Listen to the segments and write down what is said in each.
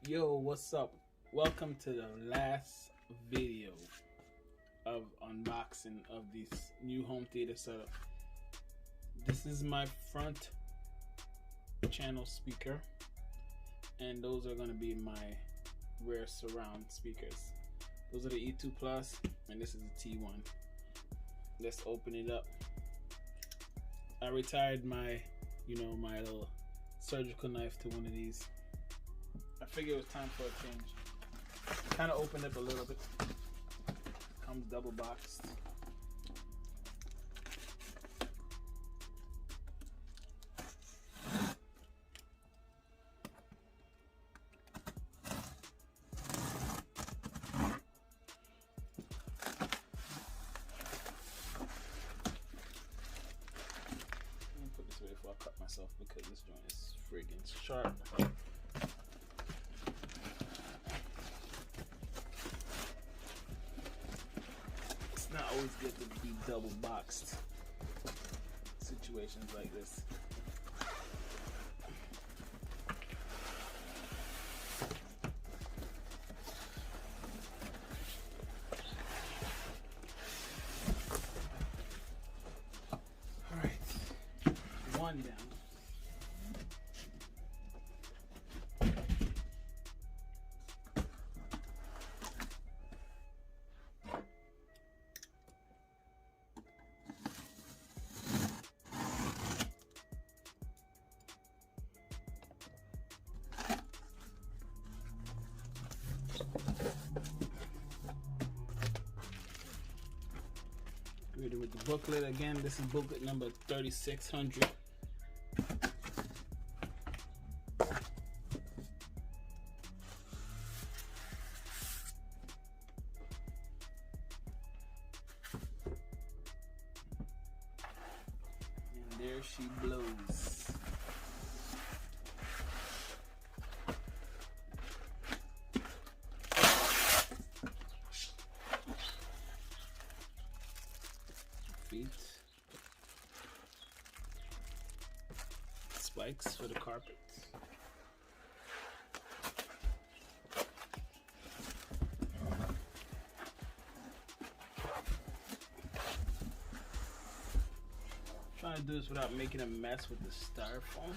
Yo, what's up? Welcome to the last video of unboxing of this new home theater setup. This is my front channel speaker, and those are going to be my rear surround speakers. Those are the E2 Plus, and this is the T1. Let's open it up. I retired my little surgical knife to one of these. I figured it was time for a change. Kind of opened up a little bit. Comes double boxed. Let me put this away before I cut myself because this joint is friggin' sharp. Not always good to be double boxed situations like this. All right, one down. With the booklet again, this is booklet number 3600. And there she blows. Feet. Spikes for the carpet. Trying to do this without making a mess with the styrofoam.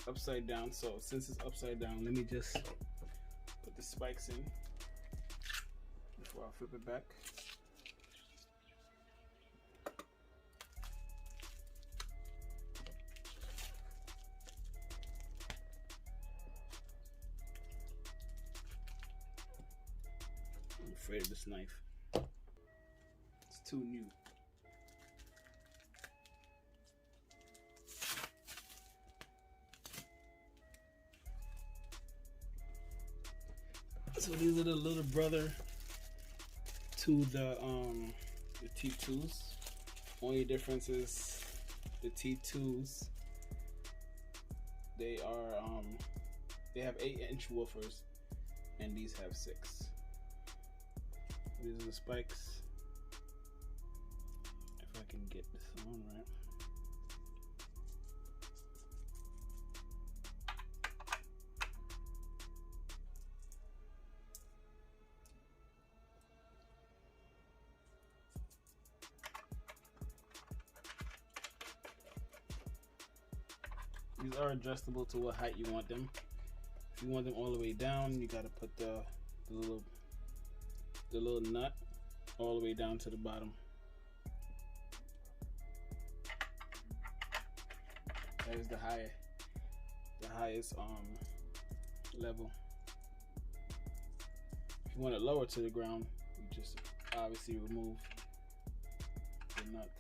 Upside down, so since it's upside down, let me just put the spikes in before I flip it back. I'm afraid of this knife. It's too new. So these are the little brother to the T2s. Only difference is the T2s, they have 8-inch woofers, and these have 6. These are the spikes. If I can get this on right. These are adjustable to what height you want them. If you want them all the way down, you gotta put the little nut all the way down to the bottom. That is the highest level. If you want it lower to the ground, you just obviously remove the nut.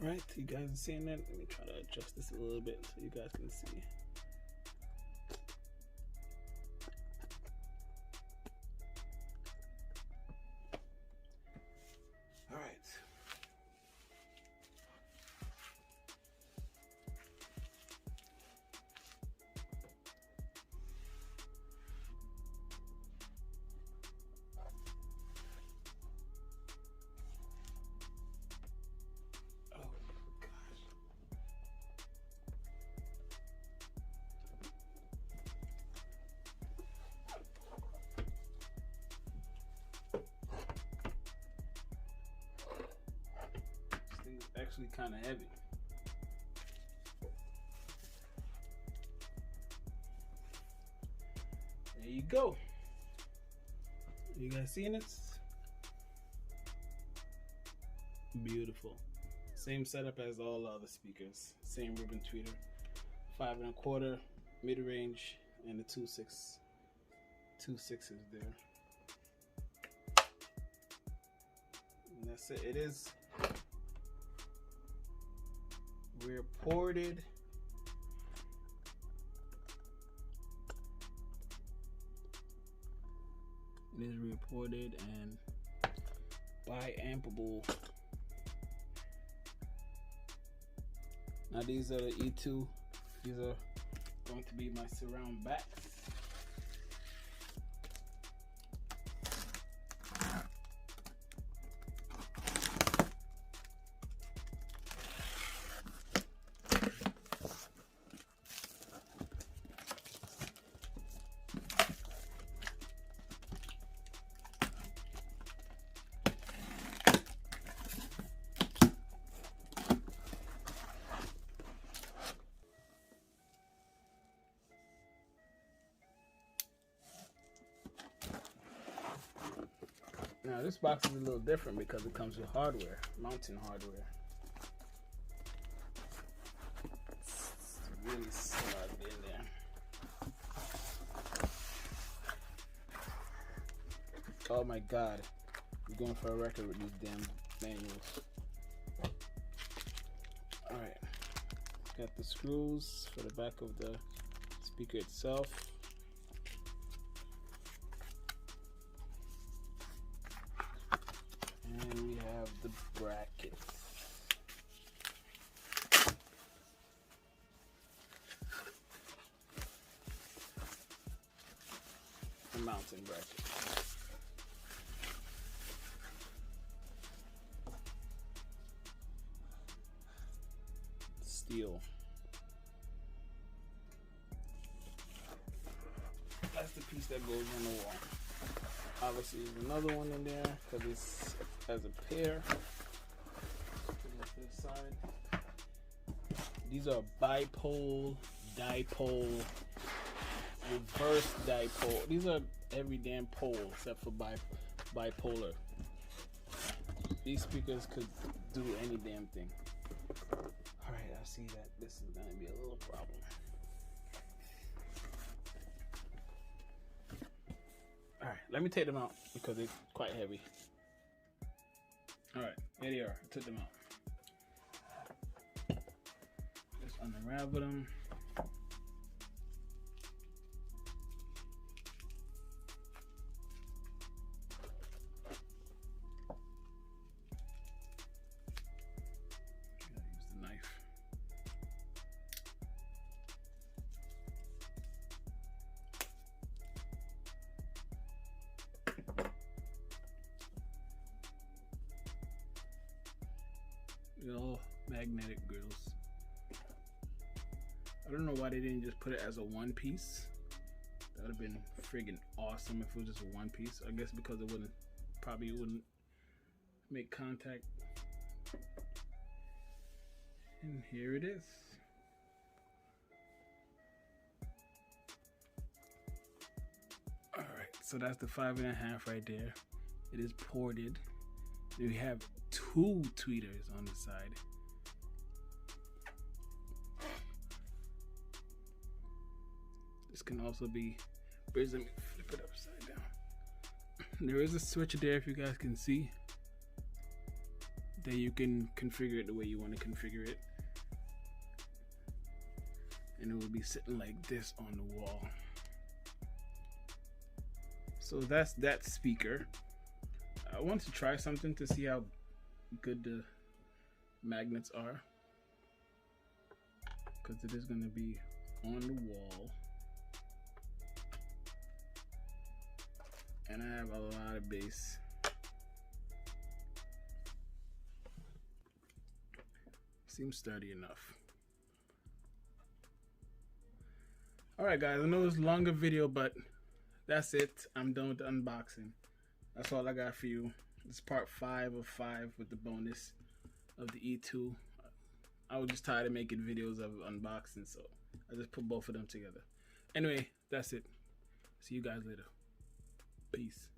Alright, you guys are seeing that? Let me try to adjust this a little bit so you guys can see. thing's actually kind of heavy. There you go. You guys seeing this? Beautiful. Same setup as all other speakers. Same ribbon tweeter. 5 1/4 mid-range and the 2.6. 2.6s there. And that's it. It is rear ported. It is reported and bi-ampable. Now these are the E2. These are going to be my surround backs. Now this box is a little different because it comes with hardware, mounting hardware. It's really slugged in there. Oh my God, you're going for a record with these damn manuals. Alright, got the screws for the back of the speaker itself. And we have the bracket. The mounting bracket. Steel. That's the piece that goes on the wall. Obviously, there's another one in there because it's as a pair. To the side. These are bipole, dipole, reverse dipole. These are every damn pole except for bipolar. These speakers could do any damn thing. Alright, I see that this is going to be a little problem. Alright, let me take them out because it's quite heavy. Alright, here they are. I took them out. Just unravel them. Gotta use the knife. All magnetic grills. I don't know why they didn't just put it as a one piece. That would have been friggin' awesome if it was just a one piece. I guess because it probably wouldn't make contact. And here it is. Alright, so that's the 5 1/2 right there. It is ported. We have 2 tweeters on the side. This can also be, let me flip it upside down. There is a switch there if you guys can see. Then you can configure it the way you want to configure it. And it will be sitting like this on the wall. So that's that speaker. I want to try something to see how good the magnets are, because it is going to be on the wall, and I have a lot of bass. Seems sturdy enough. Alright guys, I know it's a longer video, but that's it. I'm done with the unboxing. That's all I got for you. This is part 5 of 5 with the bonus. of the E2. I was just tired of making videos of unboxing, so I just put both of them together. Anyway, that's it. See you guys later. Peace.